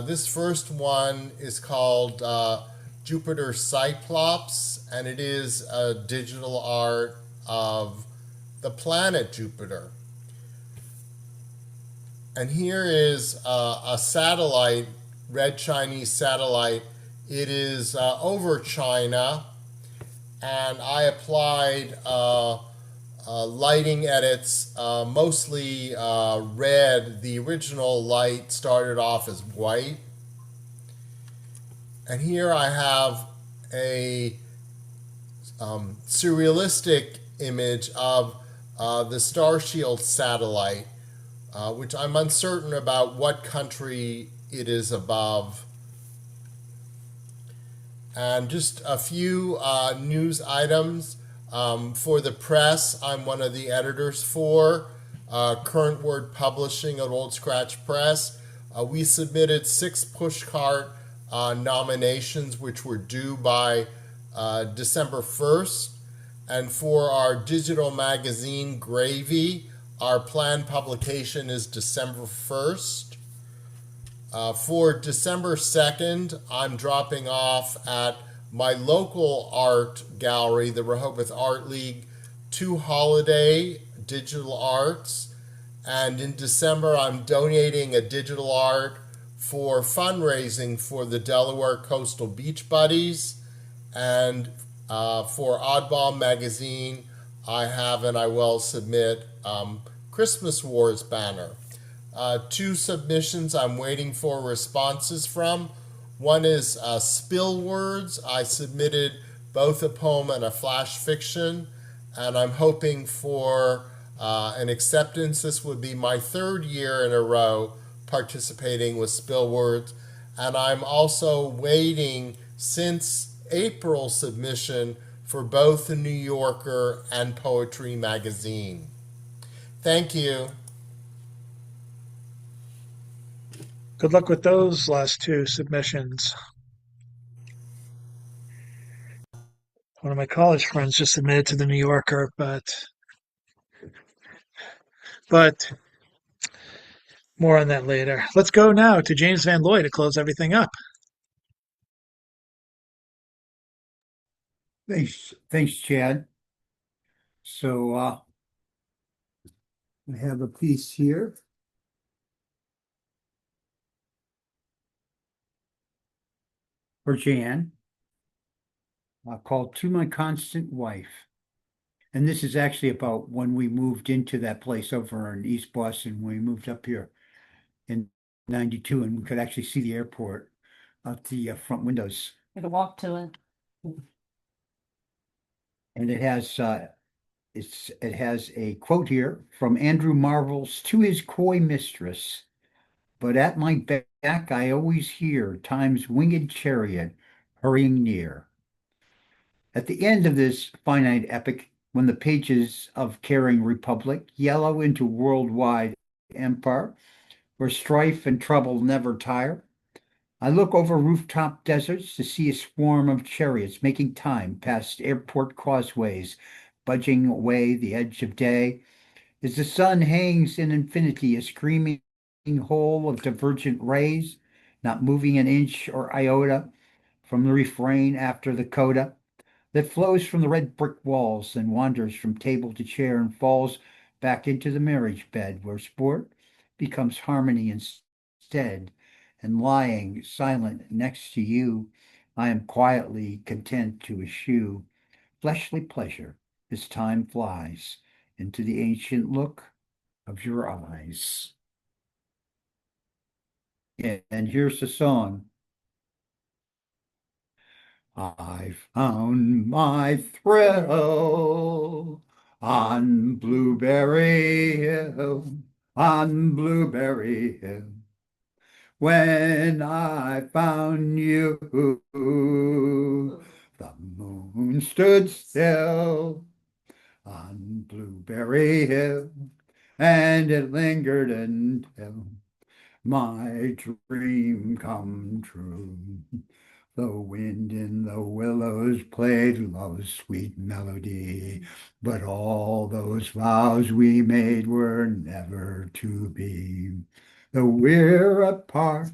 This first one is called Jupiter Cyclops, and it is a digital art of the planet Jupiter. And here is a satellite, red Chinese satellite. It is over China, and I applied lighting edits, mostly red. The original light started off as white. And here I have a surrealistic image of the Starshield satellite, which I'm uncertain about what country it is above. And just a few news items. For the press, I'm one of the editors for Current Word Publishing at Old Scratch Press. We submitted 6 pushcart nominations, which were due by December 1st. And for our digital magazine, Gravy, our planned publication is December 1st. For December 2nd, I'm dropping off at my local art gallery, the Rehoboth Art League, 2 holiday digital arts. And in December, I'm donating a digital art for fundraising for the Delaware Coastal Beach Buddies. And for Oddball Magazine, I have and I will submit Christmas Wars banner. 2 submissions I'm waiting for responses from. One is Spill Words. I submitted both a poem and a flash fiction, and I'm hoping for an acceptance. This would be my 3rd year in a row participating with Spill Words, and I'm also waiting since April submission for both the New Yorker and Poetry Magazine. Thank you. Good luck with those last 2 submissions. One of my college friends just submitted to the New Yorker, but more on that later. Let's go now to James Van Loy to close everything up. Thanks, Chad. So I have a piece here for Jan called To My Constant Wife. And this is actually about when we moved into that place over in East Boston, when we moved up here in 92, and we could actually see the airport out the front windows. You can walk to it. And it has a quote here from Andrew Marvell's To His Coy Mistress. But at my back I always hear Time's winged chariot hurrying near. At the end of this finite epic, when the pages of caring republic yellow into worldwide empire, where strife and trouble never tire, I look over rooftop deserts to see a swarm of chariots making time past airport causeways, budging away the edge of day, as the sun hangs in infinity, a screaming hole of divergent rays, not moving an inch or iota from the refrain after the coda that flows from the red brick walls and wanders from table to chair and falls back into the marriage bed where sport becomes harmony instead. And lying silent next to you, I am quietly content to eschew fleshly pleasure as time flies into the ancient look of your eyes. And here's the song. I found my thrill on Blueberry Hill, on Blueberry Hill. When I found you, the moon stood still on Blueberry Hill, and it lingered until my dream come true. The wind in the willows played love's sweet melody, but all those vows we made were never to be. Though we're apart,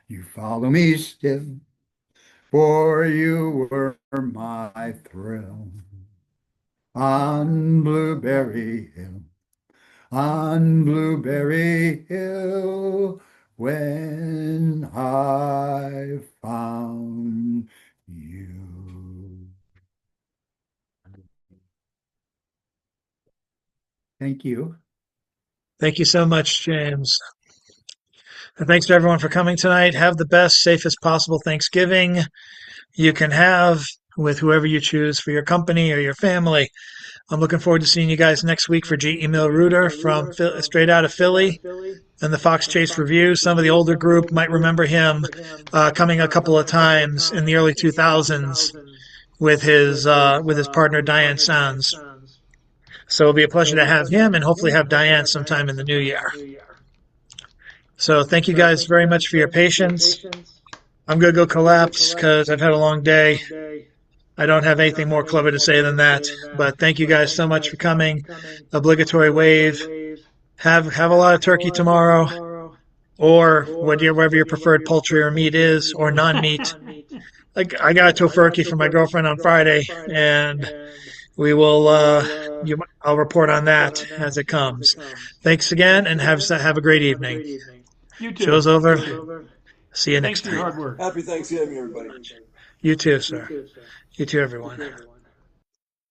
you follow me still, for you were my thrill. On Blueberry Hill, on Blueberry Hill, when I found you. Thank you. Thank you so much, James. And thanks to everyone for coming tonight. Have the best, safest possible Thanksgiving you can have with whoever you choose for your company or your family. I'm looking forward to seeing you guys next week for G. Emil Reuter from straight out of Philly and the Fox Chase Review. Some of the older group might remember him coming a couple of times in the early 2000s with his partner Diane Sands. So it'll be a pleasure to have him and hopefully have Diane sometime in the new year. So thank you guys very much for your patience. I'm going to go collapse because I've had a long day. I don't have anything more clever to say than that. But thank you guys so much for coming. Obligatory wave. Have a lot of turkey tomorrow, or whatever your preferred poultry or meat is, or non-meat. I got a tofurkey from my girlfriend on Friday, and we will. I'll report on that as it comes. Thanks again, and have a great evening. You too. Show's over. You too. See you Thanks next for your time. hard work. Happy Thanksgiving, everybody. You too, sir. You too, everyone.